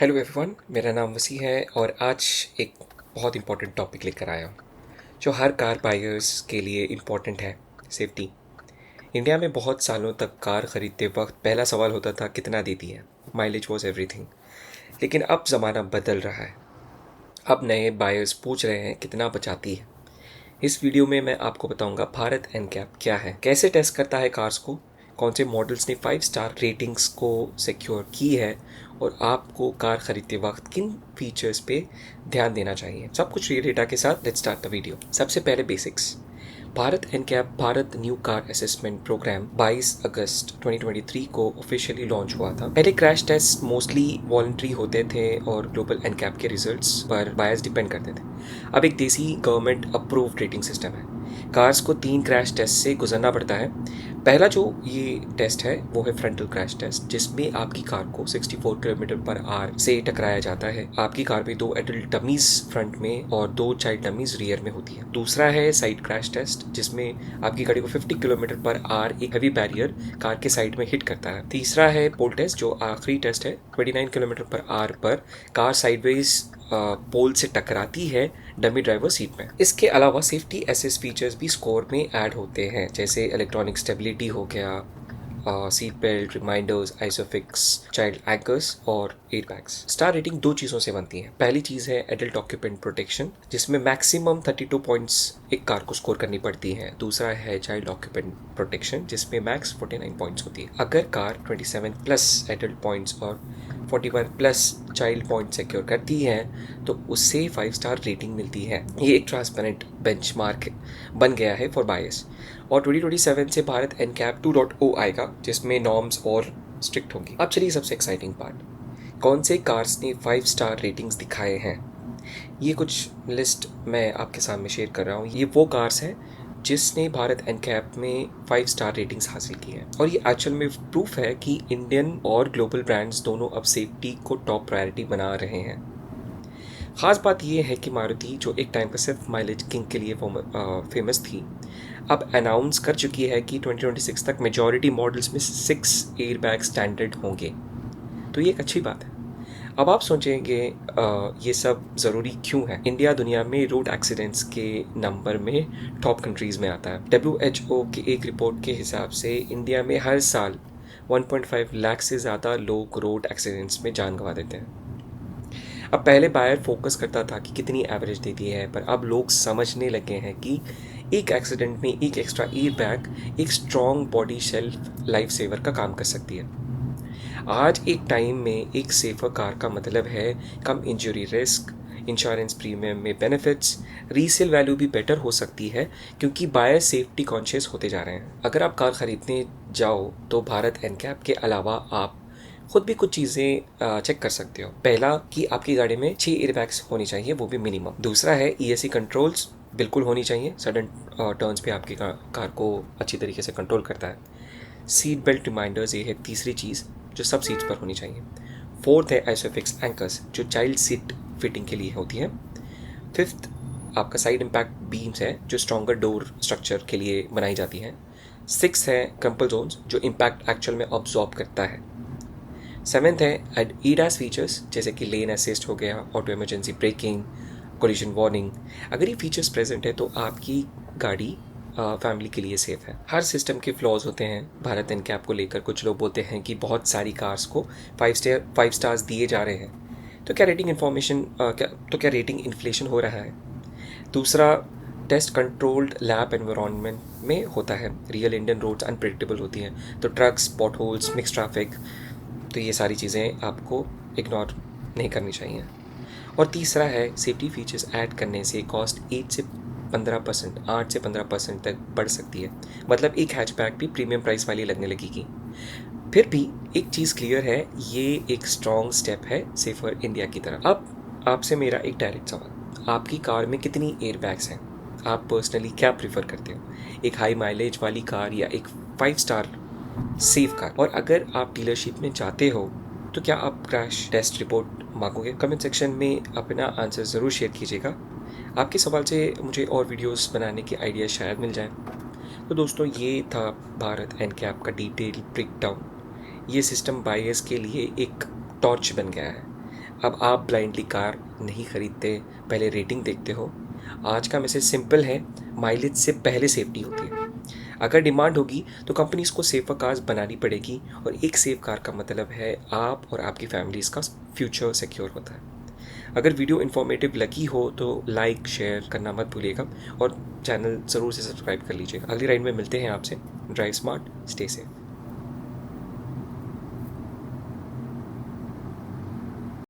Hello everyone, मेरा नाम वसी है और आज एक बहुत इंपॉर्टेंट टॉपिक लेकर आया हूँ जो हर कार बायर्स के लिए इम्पॉर्टेंट है। सेफ्टी। इंडिया में बहुत सालों तक कार खरीदते वक्त पहला सवाल होता था कितना देती है। Mileage was everything. लेकिन अब ज़माना बदल रहा है। अब नए बायर्स पूछ रहे हैं कितना बचाती है। इस वीडियो में मैं आपको बताऊंगा भारत एनकैप क्या है, कैसे टेस्ट करता है कार्स को, कौन से मॉडल्स ने 5 स्टार रेटिंग्स को सिक्योर की है और आपको कार खरीदते वक्त किन फीचर्स पे ध्यान देना चाहिए। सब कुछ ये डेटा के साथ लेट्स स्टार्ट द वीडियो। सबसे पहले basics. Bharat NCAP Bharat new car assessment programme 22 अगस्त 2023 को ऑफिशियली लॉन्च हुआ था। पहले क्रैश टेस्ट मोस्टली वॉलंटरी होते थे और ग्लोबल एनकैप के रिजल्ट्स पर बायर्स डिपेंड करते थे। अब एक देसी गवर्नमेंट अप्रूव्ड रेटिंग सिस्टम है। कार्स को 3 क्रैश टेस्ट से गुजरना पड़ता है। पहला जो ये टेस्ट है वो है फ्रंटल क्रैश टेस्ट, जिसमें आपकी कार को 64 किलोमीटर पर आवर से टकराया जाता है। आपकी कार में 2 एडल्ट डमीज फ्रंट में और 2 चाइल्ड डमीज रियर में होती है। दूसरा है साइड क्रैश टेस्ट, जिसमें आपकी गाड़ी को 50 किलोमीटर पर आवर एक हैवी बैरियर कार के साइड में हिट करता है। तीसरा है पोल टेस्ट, जो आखिरी टेस्ट है। 29 किलोमीटर पर आवर पर कार साइडवेज पोल से टकराती है डमी ड्राइवर सीट में। इसके अलावा सेफ्टी एसेस फीचर्स भी स्कोर में ऐड होते हैं, जैसे इलेक्ट्रॉनिक स्टेबिलिटी हो गया, seat belt, reminders, isofix, child anchors और एयर बैग्स। स्टार रेटिंग 2 चीज़ों से बनती है। पहली चीज़ है एडल्ट ऑक्यूपेंट प्रोटेक्शन, जिसमें मैक्सिमम 32 पॉइंट्स एक कार को स्कोर करनी पड़ती है। दूसरा है चाइल्ड ऑक्यूपेंट प्रोटेक्शन, जिसमें मैक्स 49 पॉइंट्स होती है। अगर कार 27 प्लस एडल्ट पॉइंट्स और 41 प्लस चाइल्ड पॉइंट सिक्योर करती है तो उससे 5 स्टार रेटिंग मिलती है। ये एक ट्रांसपेरेंट बेंचमार्क बन गया है फॉर बायर्स। और 2027 से भारत एनकैप 2.0 आएगा, जिसमें नॉर्म्स और स्ट्रिक्ट होंगी। अब चलिए सबसे एक्साइटिंग पार्ट, कौन से कार्स ने 5 स्टार रेटिंग्स दिखाए हैं। ये कुछ लिस्ट मैं आपके सामने शेयर कर रहा हूँ। ये वो कार्स हैं जिसने भारत एनकैप में 5 स्टार रेटिंग्स हासिल की है। और ये एक्चुअल में प्रूफ है कि इंडियन और ग्लोबल ब्रांड्स दोनों अब सेफ्टी को टॉप प्रायोरिटी बना रहे हैं। ख़ास बात यह है कि मारुति, जो एक टाइम पर सिर्फ माइलेज किंग के लिए फेमस थी, अब अनाउंस कर चुकी है कि 2026 तक मेजॉरिटी मॉडल्स में 6 एयर बैग स्टैंडर्ड होंगे। तो ये एक अच्छी बात है। अब आप सोचेंगे ये सब ज़रूरी क्यों है। इंडिया दुनिया में रोड एक्सीडेंट्स के नंबर में टॉप कंट्रीज़ में आता है। WHO की एक रिपोर्ट के हिसाब से इंडिया में हर साल 1.5 लाख से ज़्यादा लोग रोड एक्सीडेंट्स में जान गंवा देते हैं। अब पहले बायर फोकस करता था कि कितनी एवरेज देती है, पर अब लोग समझने लगे हैं कि एक एक्सीडेंट में एक एक्स्ट्रा एयर बैग एक strong body shell life saver का काम कर सकती है। आज एक टाइम में एक सेफर कार का मतलब है कम इंजरी रिस्क, इंश्योरेंस प्रीमियम में बेनिफिट्स, रीसेल वैल्यू भी बेटर हो सकती है, क्योंकि बायर सेफ्टी कॉन्शियस होते जा रहे हैं। अगर आप कार खरीदने जाओ तो भारत एनकैप के अलावा आप खुद भी कुछ चीज़ें चेक कर सकते हो। पहला कि आपकी गाड़ी में 6 एयरबैग्स होनी चाहिए, वो भी मिनिमम। दूसरा है ESC कंट्रोल्स बिल्कुल होनी चाहिए, सडन टर्न्स पे आपकी कार को अच्छी तरीके से कंट्रोल करता है। सीट बेल्ट रिमाइंडर्स, ये है तीसरी चीज़ जो सब सीट्स पर होनी चाहिए। फोर्थ है आइसोफिक्स एंकर्स, जो चाइल्ड सीट फिटिंग के लिए होती है। फिफ्थ आपका साइड इम्पैक्ट बीम्स है, जो स्ट्रॉन्गर डोर स्ट्रक्चर के लिए बनाई जाती हैं। सिक्स है क्रम्पल जोन्स, जो इम्पैक्ट एक्चुअल में ऑब्जॉर्ब करता है। सेवेंथ है ADAS फीचर्स, जैसे कि लेन असिस्ट हो गया, auto emergency breaking, collision warning. अगर ये फीचर्स प्रेजेंट है तो आपकी गाड़ी फैमिली के लिए सेफ है। हर सिस्टम के फ्लॉज होते हैं। भारत एनकैप को लेकर कुछ लोग बोलते हैं कि बहुत सारी कार्स को 5 स्टार्स दिए जा रहे हैं, तो क्या रेटिंग इन्फ्लेशन हो रहा है। दूसरा, टेस्ट कंट्रोल्ड लैब एनवायरनमेंट में होता है। रियल इंडियन रोड्स अनप्रेडिक्टेबल होती हैं, तो trucks, pot holes, mix traffic, तो ये सारी चीज़ें आपको इग्नोर नहीं करनी चाहिए। और तीसरा है सेफ्टी फीचर्स ऐड करने से कॉस्ट 8 से 15% तक बढ़ सकती है। मतलब एक हैचबैक भी प्रीमियम प्राइस वाली लगने लगेगी। फिर भी एक चीज़ क्लियर है, ये एक स्ट्रॉन्ग स्टेप है सेफर इंडिया की तरफ। अब आपसे मेरा एक डायरेक्ट सवाल, आपकी कार में कितनी एयर बैग्स हैं? आप पर्सनली क्या प्रीफर करते हो, एक हाई माइलेज वाली कार या एक 5 स्टार सेफ कार? और अगर आप डीलरशिप में जाते हो तो क्या आप क्रैश टेस्ट रिपोर्ट मांगोगे? कमेंट सेक्शन में अपना आंसर ज़रूर शेयर कीजिएगा। आपके सवाल से मुझे और वीडियोस बनाने के आइडिया शायद मिल जाए। तो दोस्तों, ये था भारत एनकैप का डिटेल ब्रेकडाउन। ये सिस्टम बायर्स के लिए एक टॉर्च बन गया है। अब आप ब्लाइंडली कार नहीं खरीदते, पहले रेटिंग देखते हो। आज का मैसेज सिंपल है, माइलेज से पहले सेफ्टी होती है। अगर डिमांड होगी तो कंपनीज को सेफर कार्स बनानी पड़ेगी, और एक सेफ कार का मतलब है आप और आपकी फैमिलीज का फ्यूचर सिक्योर होता है। अगर वीडियो इन्फॉर्मेटिव लगी हो तो लाइक शेयर करना मत भूलिएगा, और चैनल ज़रूर से सब्सक्राइब कर लीजिएगा। अगली राइड में मिलते हैं आपसे। Drive smart, stay safe.